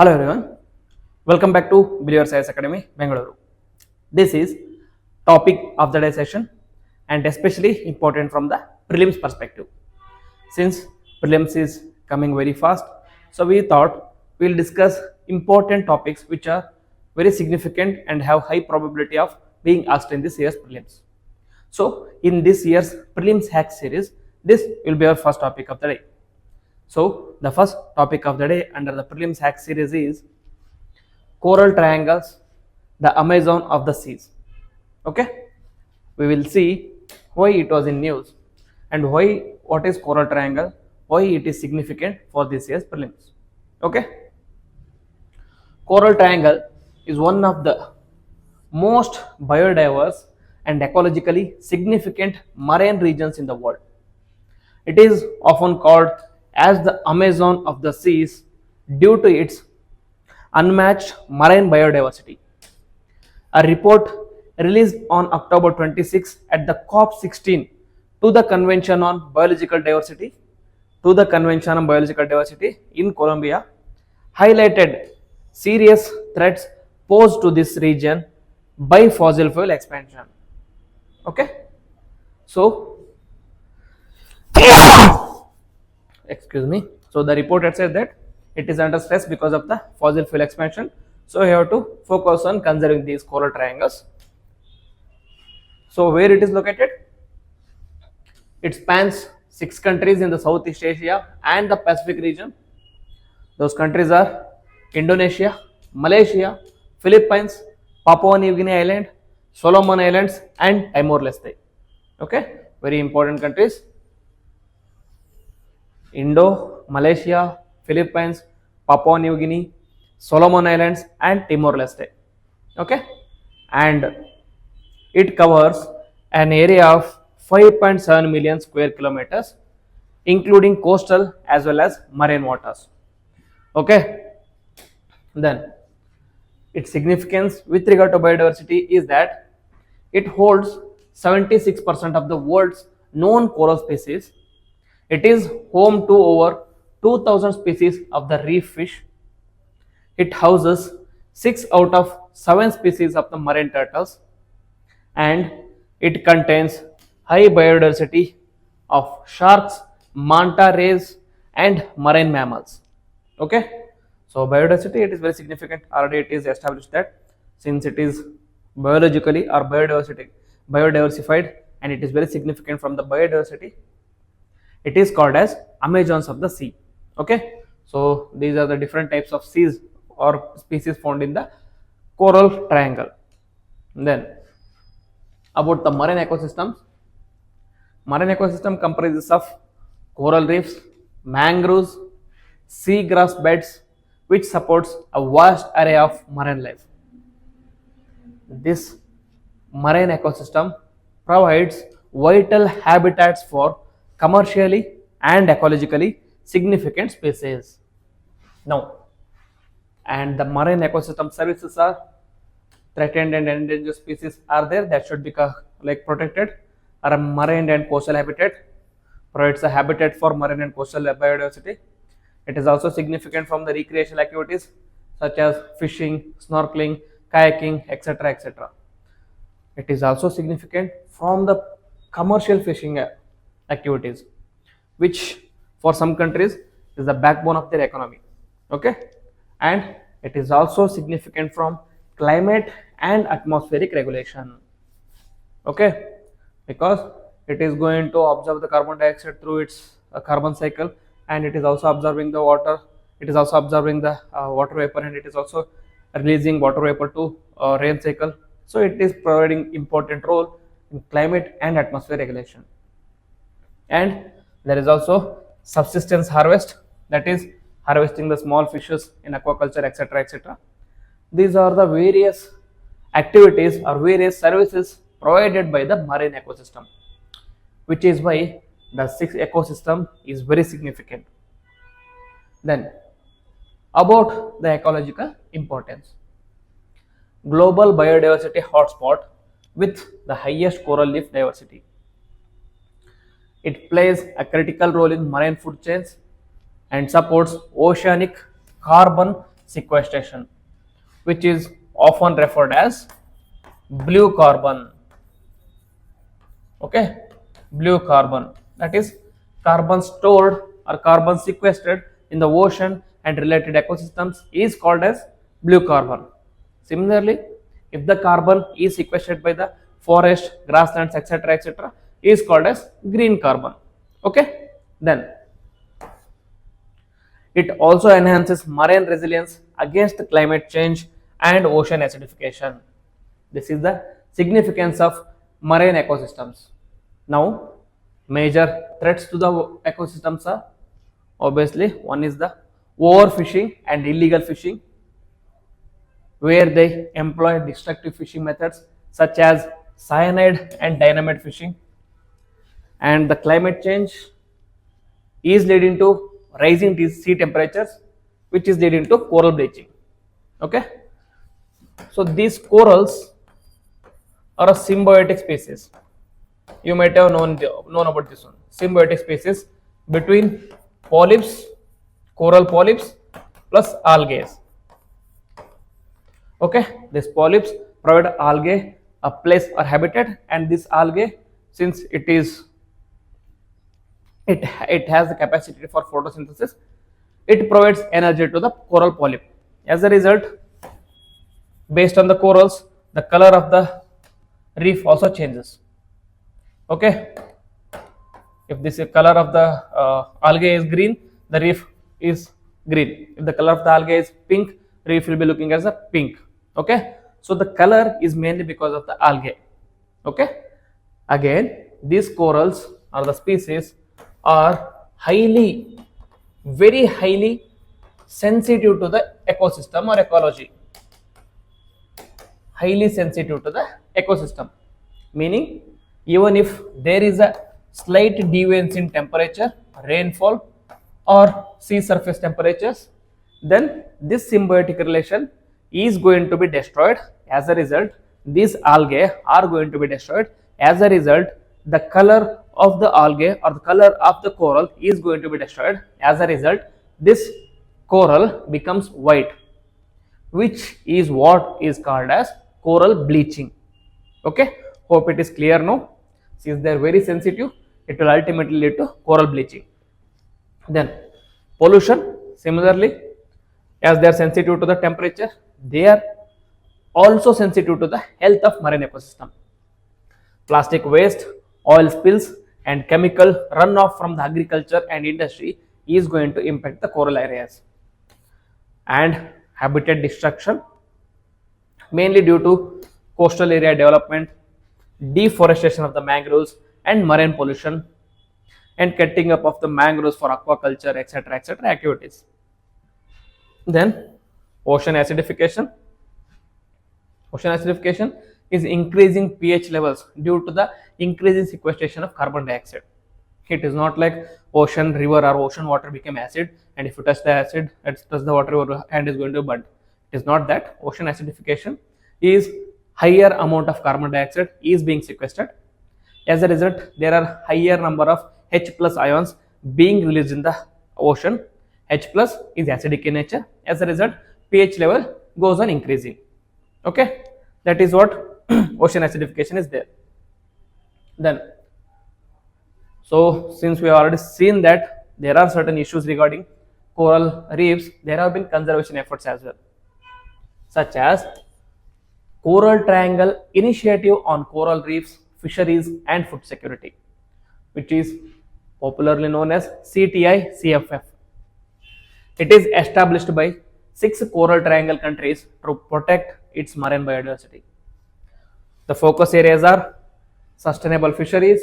Hello everyone, welcome back to Biodiverse Science Academy, Bengaluru. This is topic of the day session and especially important from the prelims perspective. Since prelims is coming very fast, so we thought we'll discuss important topics which are very significant and have high probability of being asked in this year's prelims. So in this year's prelims hack series, this will be our first topic of the day. So the first topic of the day under the prelims hack series is coral triangles, the Amazon of the seas. Okay, we will see why it was in news and what is coral triangle, why it is significant for this year's prelims. Okay, coral triangle is one of the most biodiverse and ecologically significant marine regions in the world. It is often called as the Amazon of the seas due to its unmatched marine biodiversity. A report released on October 26 at the COP16 to the Convention on Biological Diversity in Colombia highlighted serious threats posed to this region by fossil fuel expansion. Okay, so excuse me. So the report had said that it is under stress because of the fossil fuel expansion. So you have to focus on conserving these coral triangles. So where it is located? It spans 6 countries in the Southeast Asia and the Pacific region. Those countries are Indonesia, Malaysia, Philippines, Papua New Guinea Island, Solomon Islands and Timor-Leste. Okay, very important countries. Indo, Malaysia, Philippines, Papua New Guinea, Solomon Islands and Timor-Leste. Okay, and it covers an area of 5.7 million square kilometers, including coastal as well as marine waters. Okay, then its significance with regard to biodiversity is that it holds 76% of the world's known coral species. It is home to over 2000 species of the reef fish. It houses 6 out of 7 species of the marine turtles and it contains high biodiversity of sharks, manta rays and marine mammals. Okay, so biodiversity, it is very significant. Already it is established that since it is biologically or biodiversified and it is very significant from the biodiversity, it is called as Amazons of the sea. Okay, so these are the different types of seas or species found in the coral triangle. Then about the marine ecosystems. Marine ecosystem comprises of coral reefs, mangroves, seagrass beds, which supports a vast array of marine life. This marine ecosystem provides vital habitats for commercially and ecologically significant species. Now, and the marine ecosystem services are threatened and endangered species are there that should be like protected. Or a marine and coastal habitat provides a habitat for marine and coastal biodiversity. It is also significant from the recreational activities such as fishing, snorkeling, kayaking, etc. etc. It is also significant from the commercial fishing activities, which for some countries is the backbone of their economy. Okay, and it is also significant from climate and atmospheric regulation. Okay, because it is going to absorb the carbon dioxide through its carbon cycle and it is also absorbing the water, it is also absorbing the water vapor and it is also releasing water vapor to rain cycle. So it is providing important role in climate and atmosphere regulation. And there is also subsistence harvest, that is harvesting the small fishes in aquaculture, etc. etc. These are the various activities or various services provided by the marine ecosystem, which is why the sixth ecosystem is very significant. Then about the ecological importance. Global biodiversity hotspot with the highest coral reef diversity. It plays a critical role in marine food chains and supports oceanic carbon sequestration, which is often referred as blue carbon. Okay, blue carbon, that is carbon stored or carbon sequestered in the ocean and related ecosystems is called as blue carbon. Similarly, if the carbon is sequestered by the forest, grasslands, etc., is called as green carbon. Okay, then it also enhances marine resilience against climate change and ocean acidification. This is the significance of marine ecosystems. Now, major threats to the ecosystems are obviously one is the overfishing and illegal fishing, where they employ destructive fishing methods such as cyanide and dynamite fishing, and the climate change is leading to rising sea temperatures, which is leading to coral bleaching. Okay, so these corals are a symbiotic species. You might have known about this one. Symbiotic species between polyps, coral polyps plus algae. Okay, these polyps provide algae a place or habitat, and this algae, since it has the capacity for photosynthesis, it provides energy to the coral polyp. As a result, based on the corals, the color of the reef also changes. Okay, if this color of the algae is green, the reef is green. If the color of the algae is pink, reef will be looking as a pink. Okay, so the color is mainly because of the algae. Okay, again, these corals or the species are very highly sensitive to the ecosystem or ecology. Highly sensitive to the ecosystem, meaning even if there is a slight deviance in temperature, rainfall, or sea surface temperatures, then this symbiotic relation is going to be destroyed. As a result, these algae are going to be destroyed. As a result, the color of the algae or the color of the coral is going to be destroyed. As a result, this coral becomes white, which is what is called as coral bleaching. Okay, hope it is clear now. Since they are very sensitive, it will ultimately lead to coral bleaching. Then pollution, similarly, as they are sensitive to the temperature, they are also sensitive to the health of marine ecosystem. Plastic waste, oil spills, and chemical runoff from the agriculture and industry is going to impact the coral areas. And habitat destruction, mainly due to coastal area development, deforestation of the mangroves, and marine pollution, and cutting up of the mangroves for aquaculture, etc. activities. Then ocean acidification. Ocean acidification is increasing pH levels due to the increasing sequestration of carbon dioxide. It is not like ocean river or ocean water became acid, and if you touch the acid, touch the water, your hand is going to burn. It is not that. Ocean acidification is higher amount of carbon dioxide is being sequestered. As a result, there are higher number of H plus ions being released in the ocean. H plus is acidic in nature. As a result, pH level goes on increasing. Okay, that is what ocean acidification is there. Then, so since we have already seen that there are certain issues regarding coral reefs, there have been conservation efforts as well, such as Coral Triangle Initiative on Coral Reefs, Fisheries and Food Security, which is popularly known as CTI-CFF. It is established by 6 Coral Triangle countries to protect its marine biodiversity. The focus areas are sustainable fisheries,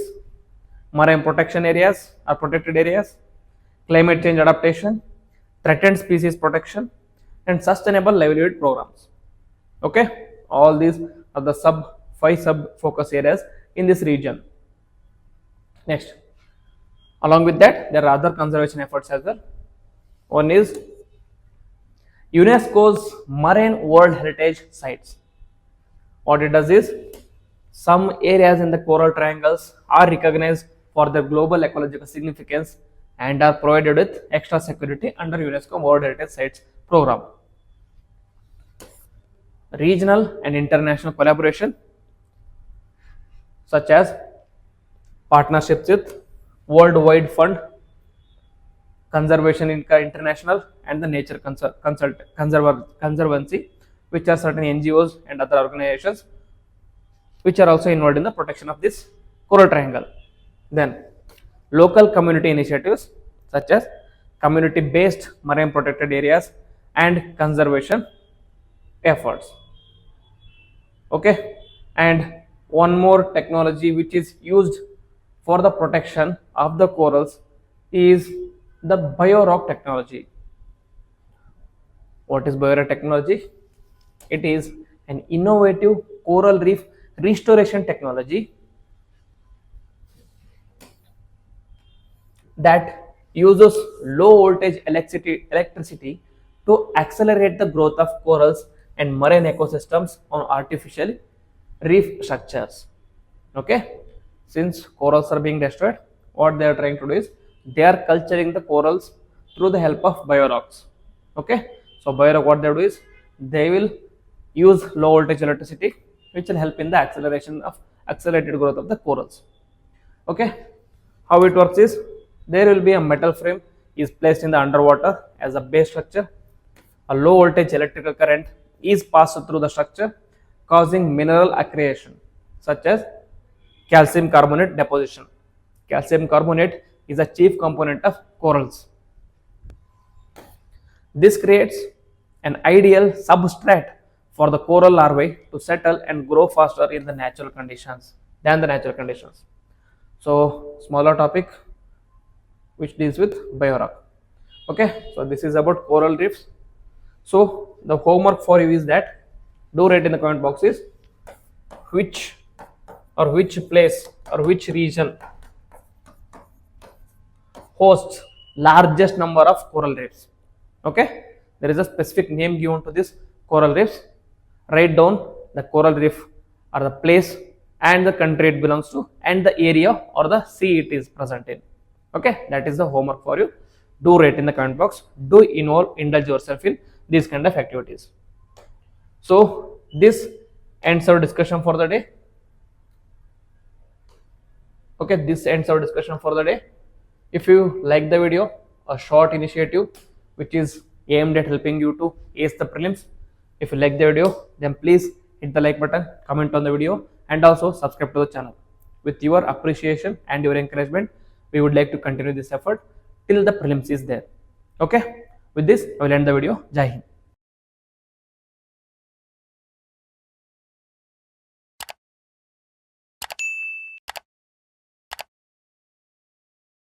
marine protection areas or protected areas, climate change adaptation, threatened species protection, and sustainable livelihood programs. Okay, all these are the 5 sub focus areas in this region. Next, along with that, there are other conservation efforts as well. One is UNESCO's Marine World Heritage Sites. What it does is, some areas in the coral triangles are recognized for their global ecological significance and are provided with extra security under UNESCO World Heritage Sites program. regional and international collaboration, such as partnerships with World Wide Fund, Conservation International, and the Nature Conservancy, which are certain NGOs and other organizations which are also involved in the protection of this coral triangle. Then, local community initiatives such as community based marine protected areas and conservation efforts. Okay, and one more technology which is used for the protection of the corals is the biorock technology. What is biorock technology? It is an innovative coral reef restoration technology that uses low voltage electricity to accelerate the growth of corals and marine ecosystems on artificial reef structures. Okay, since corals are being destroyed, what they are trying to do is they are culturing the corals through the help of biorocks. Okay, so biorock, what they do is they will use low voltage electricity which will help in the accelerated growth of the corals. Okay, how it works is there will be a metal frame is placed in the underwater as a base structure. A low voltage electrical current is passed through the structure, causing mineral accretion such as calcium carbonate deposition. Calcium carbonate is a chief component of corals. This creates an ideal substrate for the coral larvae to settle and grow faster in the natural conditions than the natural conditions. So, smaller topic which deals with biorock. Okay, so this is about coral reefs. So, the homework for you is that do write in the comment box is which place or which region hosts largest number of coral reefs. Okay, there is a specific name given to this coral reefs. Write down the coral reef or the place and the country it belongs to and the area or the sea it is present in. Okay, that is the homework for you. Do write in the comment box. Do indulge yourself in these kind of activities. So this ends our discussion for the day. Okay, this ends our discussion for the day. If you like the video, a short initiative which is aimed at helping you to ace the prelims. If you like the video, then please hit the like button, comment on the video, and also subscribe to the channel. With your appreciation and your encouragement, we would like to continue this effort till the prelims is there. Okay, with this I will end the video. Jai Hind.